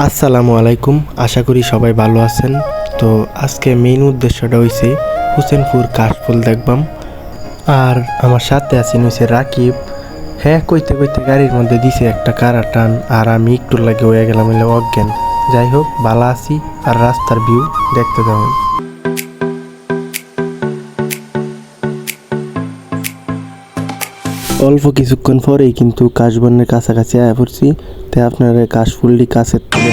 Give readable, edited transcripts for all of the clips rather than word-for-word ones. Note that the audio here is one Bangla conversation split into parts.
আসসালামু আলাইকুম, আশা করি সবাই ভালো আছেন। তো আজকে মেইন উদ্দেশ্যটা হইছে হোসেনপুর কাশফুল দেখবাম। আর আমার সাথে আছেন হইছে রাকিব। হ্যাঁ, কইতে কইতে গাড়ির মধ্যে দিছে একটা কারা টান, আর আমি একটু লাগে হয়ে গেলাম এলে অজ্ঞান। যাই হোক, ভালো আছি। আর রাস্তার ভিউ দেখতে দেবেন। অল্প কিছুক্ষণ পরেই কিন্তু কাশবনের কাছাকাছি আয়া পড়ছি। তাই আপনারা কাশফুলটি কাছের থেকে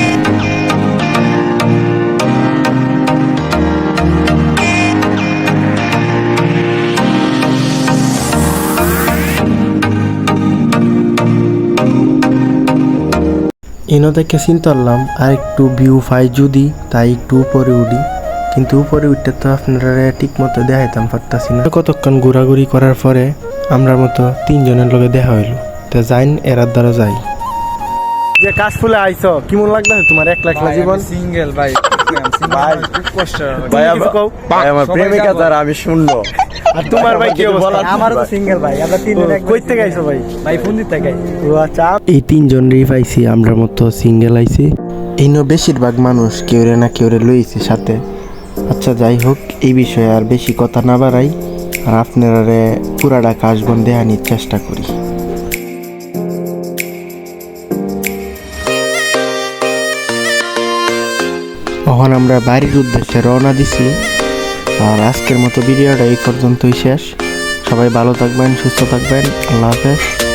এনো থেকে চিন্তা করলাম আর একটু ভিউ পাই যদি, তাই একটু উপরে উঠি। কিন্তু উপরে উঠতে তো আপনারা ঠিক মতো দেখাইতাম পারতাছি না। কতক্ষণ ঘোরাঘুরি করার পরে আমরা মতো 3 জনের লগে দেখা হইলো। তো যাইন এরার দ্বারা যাই। যে কাশফুলে আইছো, কেমন লাগতেছে তোমার একলা একলা জীবন? সিঙ্গেল ভাই ভাই খুব কষ্ট ভাই আমার প্রেমিকা দ্বারা আমি শূন্য। আর তোমার ভাই কি অবস্থা? আমারও তো সিঙ্গেল ভাই, আমরা তিনজন কইতে গাইছো ভাই? ভাই ফোন দিতে গাই। ও আচ্ছা, এই 3 জনই পাইছি আমরা মতো সিঙ্গেল আইছি। এইনো বেশিরভাগ মানুষ কেউরে না কেউরে লইছে সাথে। আচ্ছা যাই হোক, এই বিষয়ে আর বেশি কথা না বাড়াই, আর আপনারা পুরাটা কাশবন দেখানির চেষ্টা করি। এখন আমরা বাড়ির উদ্দেশ্যে রওনা দিছি। আর আজকের মতো ভিডিওটা এই পর্যন্তই শেষ। সবাই ভালো থাকবেন, সুস্থ থাকবেন। আল্লাহ হাফেজ।